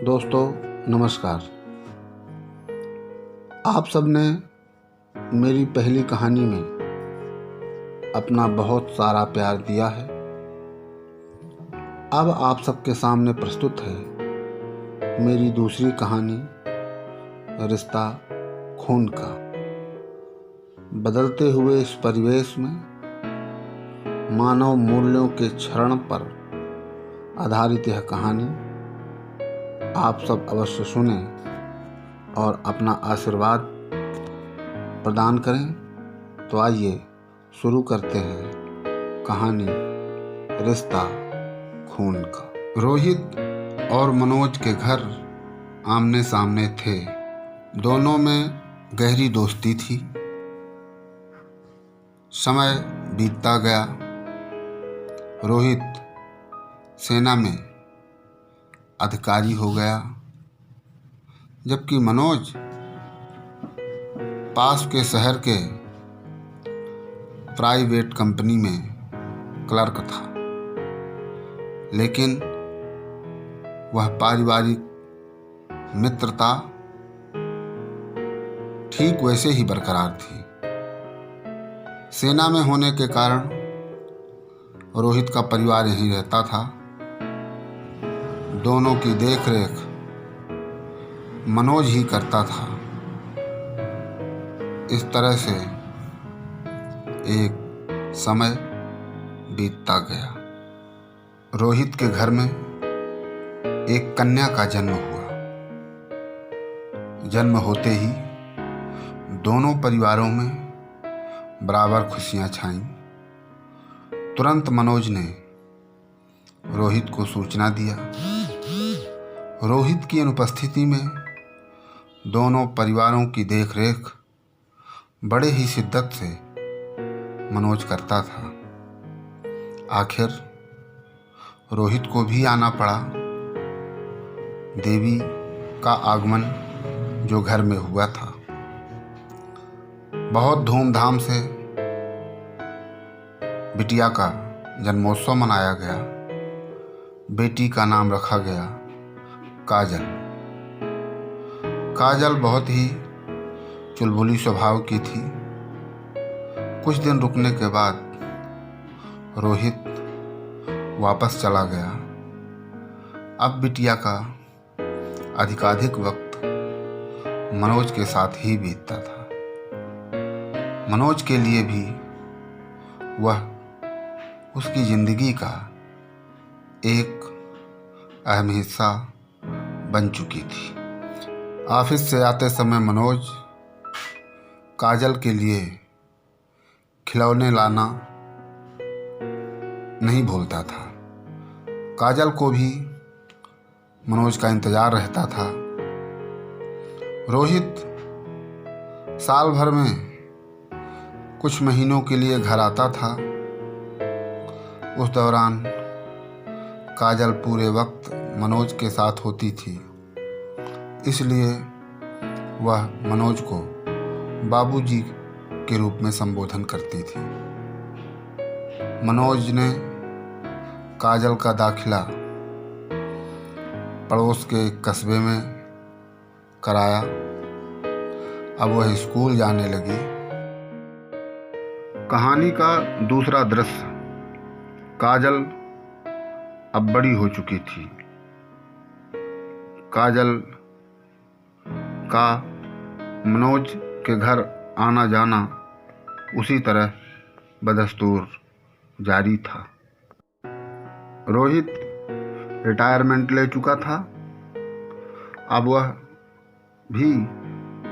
दोस्तों नमस्कार। आप सब ने मेरी पहली कहानी में अपना बहुत सारा प्यार दिया है। अब आप सबके सामने प्रस्तुत है मेरी दूसरी कहानी, रिश्ता खून का। बदलते हुए इस परिवेश में मानव मूल्यों के क्षरण पर आधारित यह कहानी आप सब अवश्य सुने और अपना आशीर्वाद प्रदान करें। तो आइए शुरू करते हैं कहानी रिश्ता खून का। रोहित और मनोज के घर आमने सामने थे। दोनों में गहरी दोस्ती थी। समय बीतता गया। रोहित सेना में अधिकारी हो गया, जबकि मनोज पास के शहर के प्राइवेट कंपनी में क्लर्क था। लेकिन वह पारिवारिक मित्रता ठीक वैसे ही बरकरार थी। सेना में होने के कारण रोहित का परिवार यहीं रहता था। दोनों की देखरेख मनोज ही करता था। इस तरह से एक समय बीतता गया। रोहित के घर में एक कन्या का जन्म हुआ। जन्म होते ही दोनों परिवारों में बराबर खुशियां छाईं। तुरंत मनोज ने रोहित को सूचना दिया। रोहित की अनुपस्थिति में दोनों परिवारों की देखरेख बड़े ही शिद्दत से मनोज करता था। आखिर रोहित को भी आना पड़ा। देवी का आगमन जो घर में हुआ था, बहुत धूमधाम से बिटिया का जन्मोत्सव मनाया गया। बेटी का नाम रखा गया काजल। काजल बहुत ही चुलबुली स्वभाव की थी। कुछ दिन रुकने के बाद रोहित वापस चला गया। अब बिटिया का अधिकाधिक वक्त मनोज के साथ ही बीतता था। मनोज के लिए भी वह उसकी जिंदगी का एक अहम हिस्सा बन चुकी थी। ऑफिस से आते समय मनोज काजल के लिए खिलौने लाना नहीं भूलता था। काजल को भी मनोज का इंतजार रहता था। रोहित साल भर में कुछ महीनों के लिए घर आता था। उस दौरान काजल पूरे वक्त मनोज के साथ होती थी, इसलिए वह मनोज को बाबूजी के रूप में संबोधन करती थी। मनोज ने काजल का दाखिला पड़ोस के कस्बे में कराया। अब वह स्कूल जाने लगी। कहानी का दूसरा दृश्य। काजल अब बड़ी हो चुकी थी। काजल का मनोज के घर आना जाना उसी तरह बदस्तूर जारी था। रोहित रिटायरमेंट ले चुका था। अब वह भी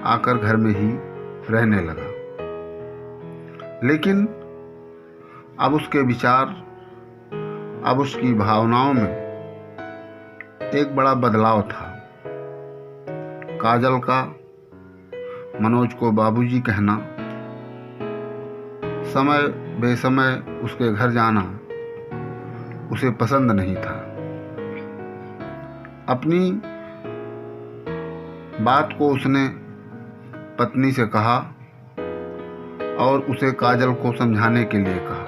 आकर घर में ही रहने लगा। लेकिन अब उसके विचार, अब उसकी भावनाओं में एक बड़ा बदलाव था। काजल का मनोज को बाबूजी कहना, समय बेसमय उसके घर जाना उसे पसंद नहीं था। अपनी बात को उसने पत्नी से कहा और उसे काजल को समझाने के लिए कहा।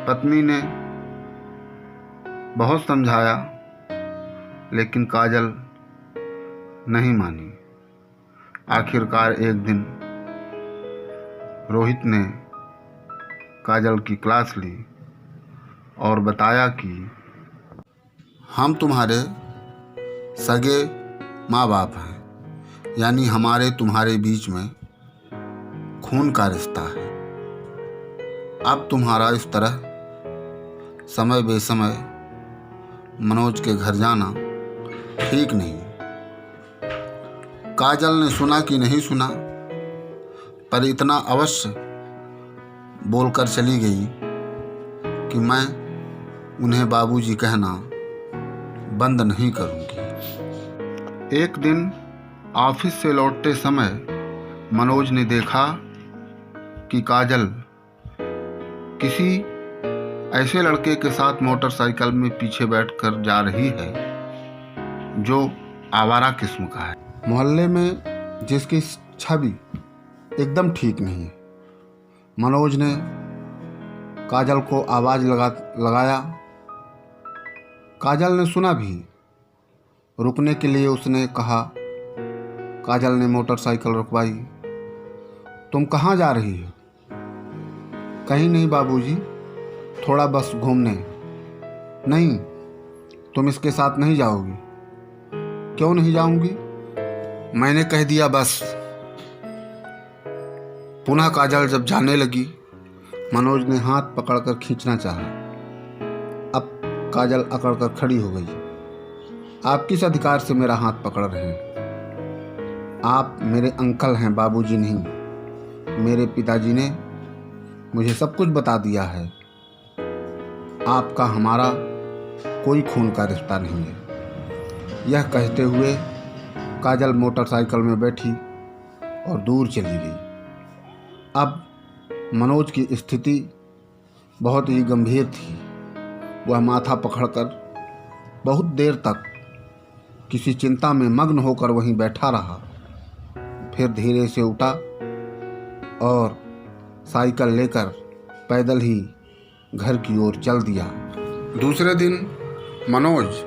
पत्नी ने बहुत समझाया लेकिन काजल नहीं मानी। आखिरकार एक दिन रोहित ने काजल की क्लास ली और बताया कि हम तुम्हारे सगे माँ बाप हैं, यानी हमारे तुम्हारे बीच में खून का रिश्ता है। अब तुम्हारा इस तरह समय बेसमय मनोज के घर जाना ठीक नहीं। काजल ने सुना कि नहीं सुना, पर इतना अवश्य बोलकर चली गई कि मैं उन्हें बाबूजी कहना बंद नहीं करूंगी। एक दिन ऑफिस से लौटते समय मनोज ने देखा कि काजल किसी ऐसे लड़के के साथ मोटरसाइकिल में पीछे बैठकर जा रही है जो आवारा किस्म का है, मोहल्ले में जिसकी छवि एकदम ठीक नहीं है। मनोज ने काजल को आवाज़ लगाया। काजल ने सुना भी। रुकने के लिए उसने कहा। काजल ने मोटरसाइकिल रुकवाई। तुम कहाँ जा रही हो? कहीं नहीं बाबूजी, थोड़ा बस घूमने। नहीं, तुम इसके साथ नहीं जाओगी। क्यों नहीं जाऊंगी? मैंने कह दिया बस। पुनः काजल जब जाने लगी, मनोज ने हाथ पकड़कर खींचना चाहा। अब काजल अकड़कर खड़ी हो गई। आप किस अधिकार से मेरा हाथ पकड़ रहे हैं? आप मेरे अंकल हैं, बाबूजी नहीं। मेरे पिताजी ने मुझे सब कुछ बता दिया है। आपका हमारा कोई खून का रिश्ता नहीं है। यह कहते हुए काजल मोटरसाइकिल में बैठी और दूर चली गई। अब मनोज की स्थिति बहुत ही गंभीर थी। वह माथा पकड़कर बहुत देर तक किसी चिंता में मग्न होकर वहीं बैठा रहा। फिर धीरे से उठा और साइकिल लेकर पैदल ही घर की ओर चल दिया। दूसरे दिन मनोज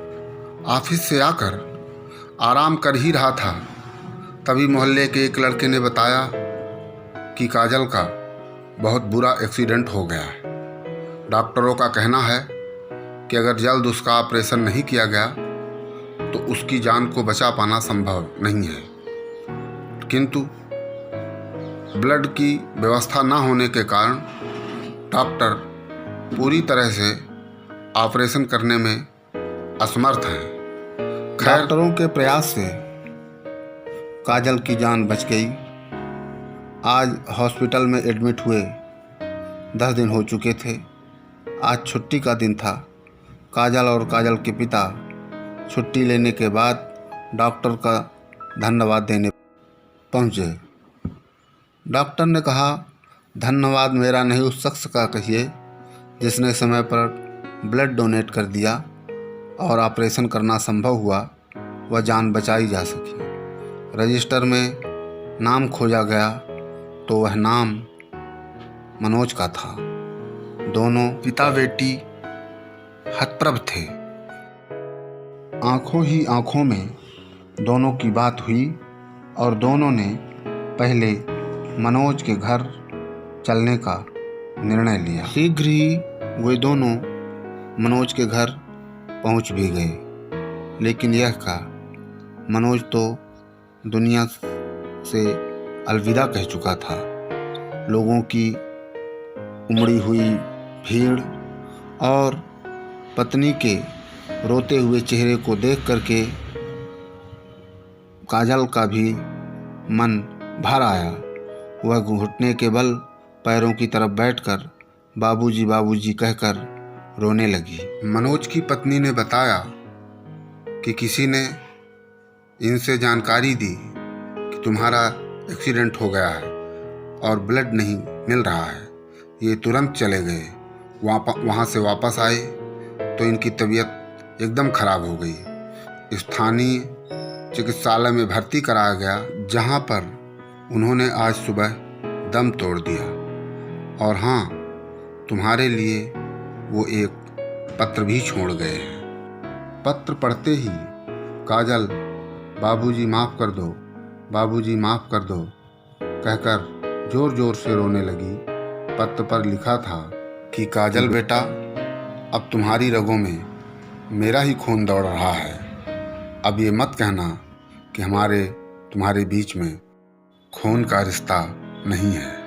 ऑफिस से आकर आराम कर ही रहा था, तभी मोहल्ले के एक लड़के ने बताया कि काजल का बहुत बुरा एक्सीडेंट हो गया है। डॉक्टरों का कहना है कि अगर जल्द उसका ऑपरेशन नहीं किया गया तो उसकी जान को बचा पाना संभव नहीं है। किंतु ब्लड की व्यवस्था न होने के कारण डॉक्टर पूरी तरह से ऑपरेशन करने में असमर्थ हैं। डॉक्टरों के प्रयास से काजल की जान बच गई। आज हॉस्पिटल में एडमिट हुए 10 दिन हो चुके थे। आज छुट्टी का दिन था। काजल और काजल के पिता छुट्टी लेने के बाद डॉक्टर का धन्यवाद देने पहुँचे। डॉक्टर ने कहा, धन्यवाद मेरा नहीं, उस शख्स का कहिए जिसने समय पर ब्लड डोनेट कर दिया और ऑपरेशन करना संभव हुआ, वह जान बचाई जा सकी। रजिस्टर में नाम खोजा गया तो वह नाम मनोज का था। दोनों पिता बेटी हतप्रभ थे। आंखों ही आंखों में दोनों की बात हुई और दोनों ने पहले मनोज के घर चलने का निर्णय लिया। शीघ्र ही वे दोनों मनोज के घर पहुंच भी गए। लेकिन यह का मनोज तो दुनिया से अलविदा कह चुका था। लोगों की उमड़ी हुई भीड़ और पत्नी के रोते हुए चेहरे को देख करके काजल का भी मन भर आया। वह घुटने के बल पैरों की तरफ बैठकर बाबूजी बाबूजी कहकर रोने लगी। मनोज की पत्नी ने बताया कि किसी ने इनसे जानकारी दी कि तुम्हारा एक्सीडेंट हो गया है और ब्लड नहीं मिल रहा है। ये तुरंत चले गए। वहाँ से वापस आए तो इनकी तबीयत एकदम खराब हो गई। स्थानीय चिकित्सालय में भर्ती कराया गया, जहाँ पर उन्होंने आज सुबह दम तोड़ दिया। और हाँ, तुम्हारे लिए वो एक पत्र भी छोड़ गए हैं। पत्र पढ़ते ही काजल, बाबूजी माफ़ कर दो, बाबूजी माफ़ कर दो कहकर ज़ोर ज़ोर से रोने लगी। पत्र पर लिखा था कि काजल बेटा, अब तुम्हारी रगों में मेरा ही खून दौड़ रहा है। अब ये मत कहना कि हमारे तुम्हारे बीच में खून का रिश्ता नहीं है।